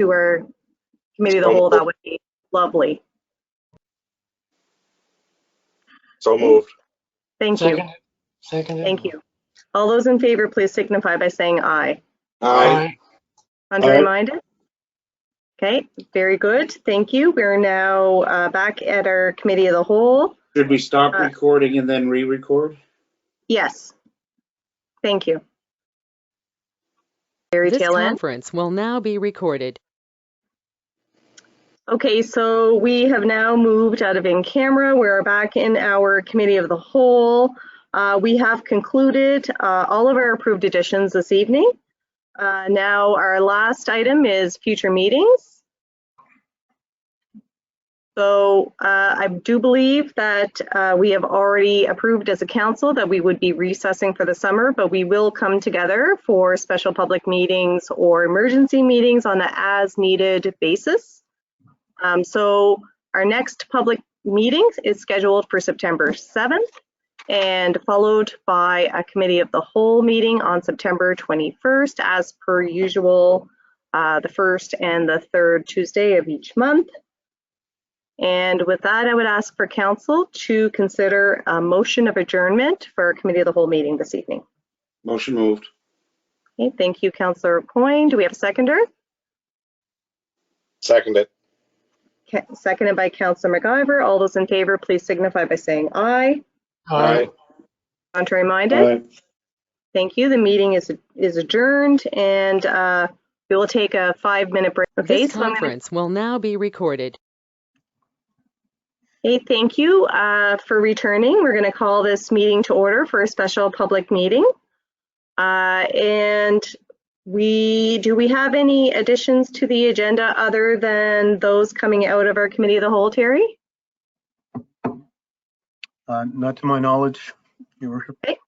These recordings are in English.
to our committee of the whole, that would be lovely. So moved. Thank you. Second. Thank you. All those in favor, please signify by saying aye. Aye. Contrary minded? Okay, very good. Thank you. We're now back at our committee of the whole. Should we stop recording and then re-record? Yes. Thank you. Very This tail end. conference will now be recorded. Okay, so we have now moved out of in camera. We're back in our committee of the whole. We have concluded all of our approved additions this evening. Now our last item is future meetings. So I do believe that we have already approved as a council that we would be recessing for the summer, but we will come together for special public meetings or emergency meetings on an as needed basis. So our next public meeting is scheduled for September 7th and followed by a committee of the whole meeting on September 21st, as per usual, the first and the third Tuesday of each month. And with that, I would ask for council to consider a motion of adjournment for our committee of the whole meeting this evening. Motion moved. Okay, thank you, Councillor Coyne. Do we have a seconder? Seconded. Okay, seconded by Councillor MacIver. All those in favor, please signify by saying aye. Aye. Contrary minded? Aye. Thank you. The meeting is adjourned, and we will take a 5-minute break. Okay, This conference will now be recorded. Hey, thank you for returning. We're going to call this meeting to order for a special public meeting. And do we have any additions to the agenda other than those coming out of our committee of the whole, Terry? Not to my knowledge, Your Worship. Okay.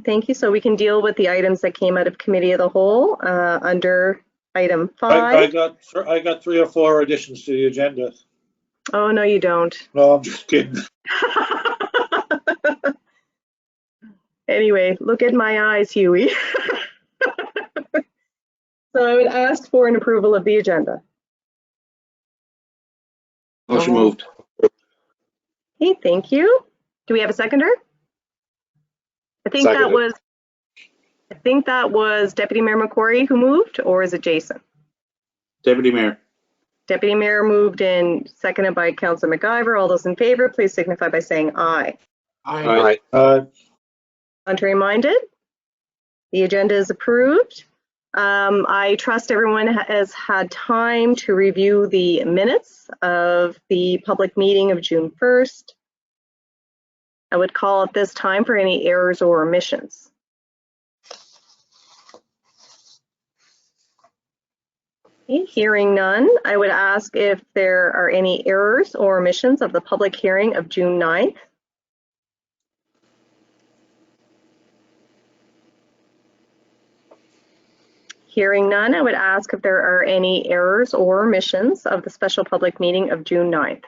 Thank you. So we can deal with the items that came out of committee of the whole under item 5. I got 3 or 4 additions to the agenda. Oh, no, you don't. No, I'm just kidding. Anyway, look at my eyes, Huey. So I would ask for an approval of the agenda. Motion moved. Okay, thank you. Do we have a seconder? I think Seconded. that was Deputy Mayor McCrory who moved, or is it Jason? Deputy Mayor. Deputy Mayor moved and seconded by Councillor MacIver. All those in favor, please signify by saying aye. Aye. Contrary minded? The agenda is approved. I trust everyone has had time to review the minutes of the public meeting of June 1st. I would call at this time for any errors or omissions. Okay, hearing none, I would ask if there are any errors or omissions of the public hearing of June 9th. Hearing none, I would ask if there are any errors or omissions of the special public meeting of June 9th.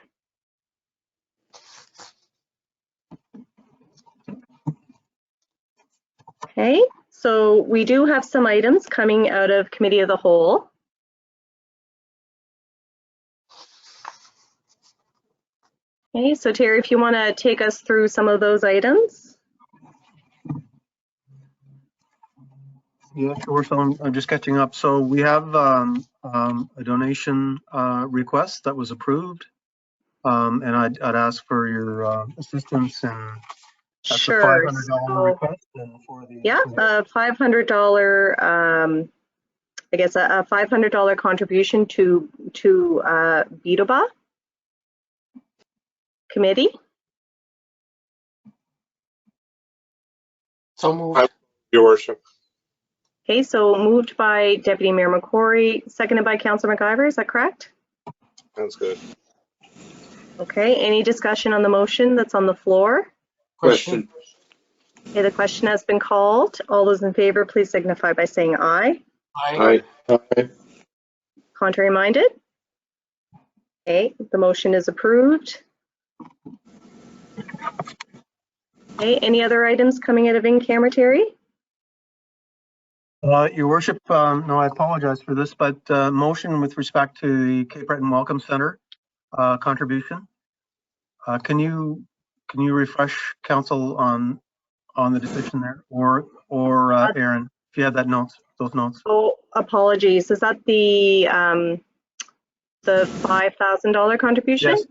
Okay, so we do have some items coming out of committee of the whole. Okay, so Terry, if you want to take us through some of those items. Yeah, sure. So I'm just catching up. So we have a donation request that was approved. And I'd ask for your assistance in that's Sure. a $500 request. And for the Yeah, a $500, I guess a $500 contribution to Beataba committee. So moved. Your Worship. Okay, so moved by Deputy Mayor McCrory, seconded by Councillor MacIver, is that correct? That's good. Okay, any discussion on the motion that's on the floor? Question. Okay, the question has been called. All those in favor, please signify by saying aye. Aye. Aye. Contrary minded? Okay, the motion is approved. Okay, any other items coming out of in camera, Terry? Your worship, no, I apologize for this, but motion with respect to the Cape Breton Welcome Center contribution. Can you refresh council on the decision there, or Aaron, if you had those notes? Oh, apologies. Is that the $5,000 contribution? Yes.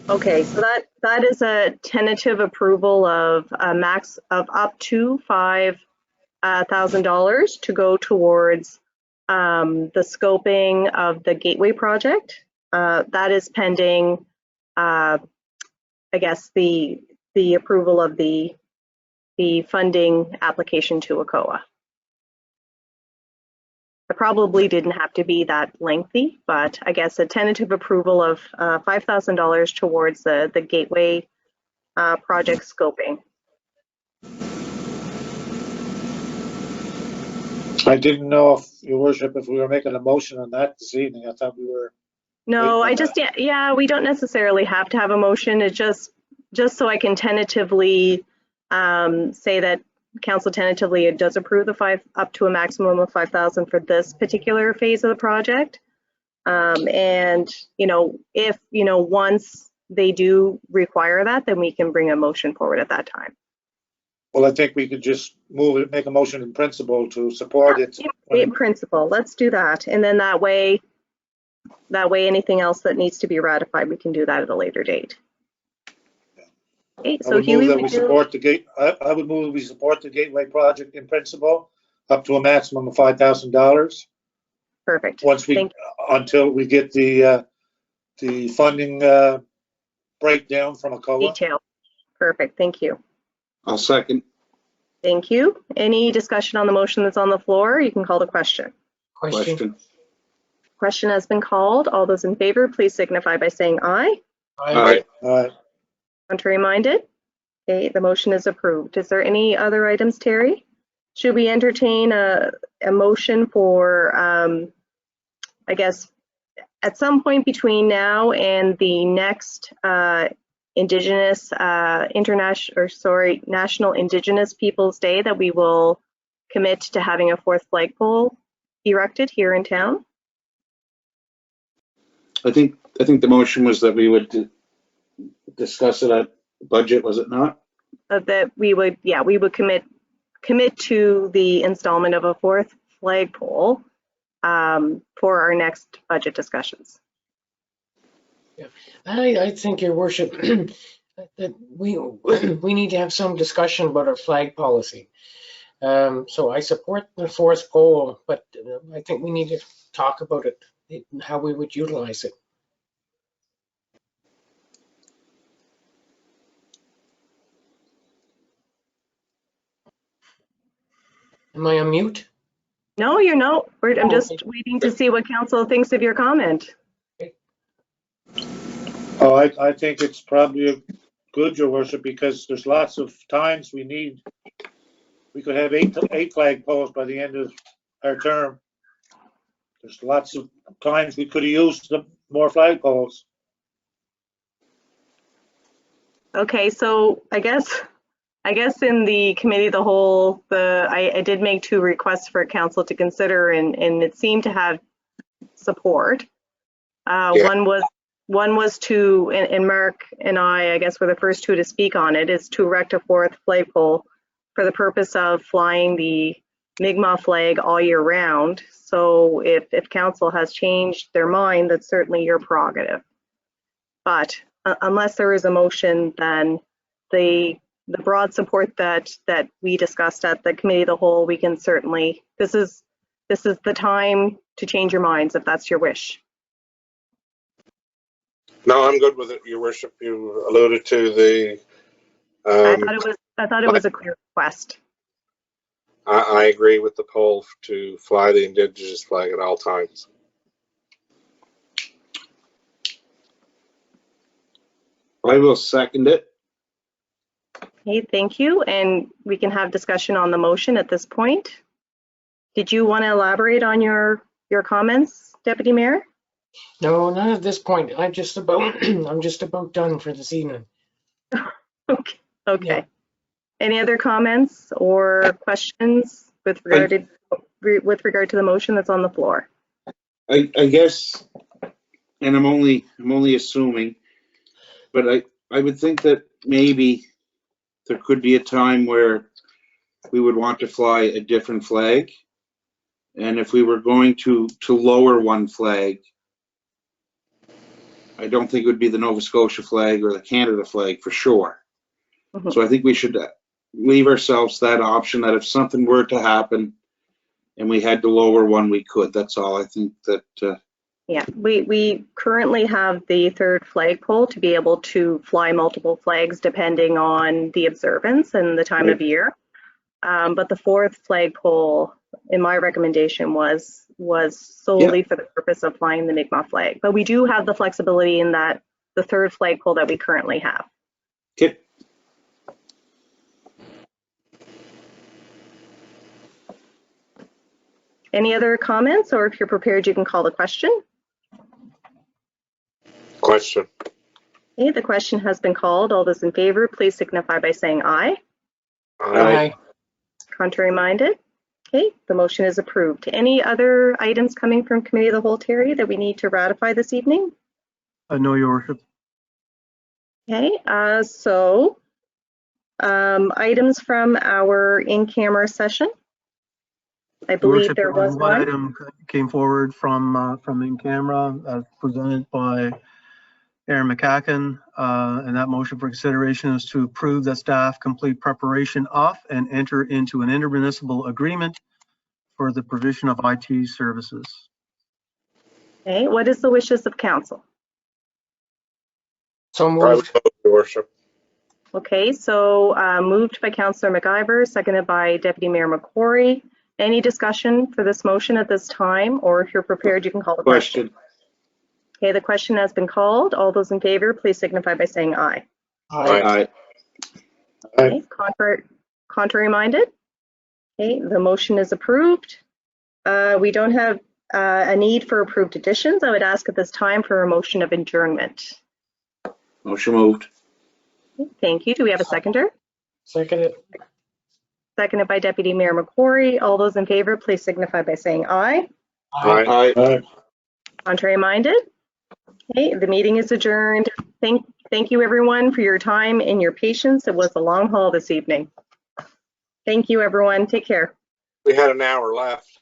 Okay, so that is a tentative approval of a max of up to $5,000 to go towards the scoping of the Gateway project. That is pending, I guess, the approval of the funding application to ACOA. It probably didn't have to be that lengthy, but I guess a tentative approval of $5,000 towards the Gateway project scoping. I didn't know if, your worship, if we were making a motion on that this evening. I thought we were. No, Wait, I just, yeah, we don't necessarily have to have a motion. It's just so I can tentatively say that council tentatively it does approve the up to a maximum of 5,000 for this particular phase of the project. And, if, once they do require that, then we can bring a motion forward at that time. Well, I think we could just move it, make a motion in principle to support it. In principle, let's do that. And then that way anything else that needs to be ratified, we can do that at a later date. Okay, I so would Huey, move that would we you- support the I would move we support the Gateway project in principle up to a maximum of $5,000. Perfect. Once we, until we get the funding breakdown from ACOA. Detail. Perfect. Thank you. I'll second. Thank you. Any discussion on the motion that's on the floor? You can call the question. Question. Question has been called. All those in favor, please signify by saying aye. Aye. All right. Contrary minded? Okay, the motion is approved. Is there any other items, Terry? Should we entertain a motion for, I guess, at some point between now and the next National Indigenous Peoples Day that we will commit to having a 4th flagpole erected here in town? I think the motion was that we would discuss it at budget, was it not? That we would commit to the installment of a 4th flagpole for our next budget discussions. I think, Your Worship, that we need to have some discussion about our flag policy. So I support the 4th pole, but I think we need to talk about it, how we would utilize it. Am I on mute? No, you're not. I'm Oh, just okay. waiting to see what council thinks of your comment. Oh, I think it's probably good, Your Worship, because there's lots of times we could have eight flagpoles by the end of our term. There's lots of times we could have used more flagpoles. Okay, so I guess in the committee of the whole, I did make 2 requests for council to consider, and it seemed to have support. One was to, and Mark and I guess were the first 2 to speak on it, is to erect a 4th flagpole for the purpose of flying the Mi'kmaq flag all year round. So if council has changed their mind, that's certainly your prerogative. But unless there is a motion, then the broad support that we discussed at the committee of the whole, we can certainly, this is the time to change your minds if that's your wish. No, I'm good with it, Your Worship. You alluded to the. I thought it was a clear request. I agree with the poll to fly the Indigenous flag at all times. I will second it. Okay, thank you. And we can have discussion on the motion at this point. Did you want to elaborate on your comments, Deputy Mayor? No, not at this point. I'm just about done for this evening. Okay. Yeah. Any other comments or questions with regard to the motion that's on the floor. I guess, and I'm only assuming, but I would think that maybe there could be a time where we would want to fly a different flag. And if we were going to lower one flag, I don't think it would be the Nova Scotia flag or the Canada flag for sure. Mhm. So I think we should leave ourselves that option that if something were to happen and we had to lower one, we could. That's all. I think that Yeah, we currently have the third flagpole to be able to fly multiple flags depending on the observance and the time of year. But the fourth flagpole, in my recommendation, was solely for the purpose of flying the Mi'kmaq flag. But we do have the flexibility in that the third flagpole that we currently have. okay. Any other comments, or if you're prepared, you can call the question. Question. Okay, the question has been called. All those in favor, please signify by saying aye. Aye. Contrary minded? Okay, the motion is approved. Any other items coming from Committee of the Whole, Terry, that we need to ratify this evening? No, Your Worship. Okay, items from our in-camera session. I Your believe Worship, there was one one. item came forward from in camera, presented by Aaron McCacken, and that motion for consideration is to approve that staff complete preparation of and enter into an intermunicipal agreement for the provision of IT services. Okay, what is the wishes of council? So I would moved. vote, Your Worship. Okay, so moved by Councillor McIver, seconded by Deputy Mayor McCrory. Any discussion for this motion at this time, or if you're prepared, you can call the question. Question. Okay, the question has been called. All those in favor, please signify by saying aye. Aye. Aye. Okay, contrary minded? Okay, the motion is approved. We don't have a need for approved additions. I would ask at this time for a motion of adjournment. Motion moved. Okay, thank you. Do we have a seconder? Second it. Seconded by Deputy Mayor McCrory. All those in favor, please signify by saying aye. Aye. Aye. Contrary minded? Okay, the meeting is adjourned. Thank you everyone for your time and your patience. It was a long haul this evening. Thank you everyone. Take care. We had an hour left.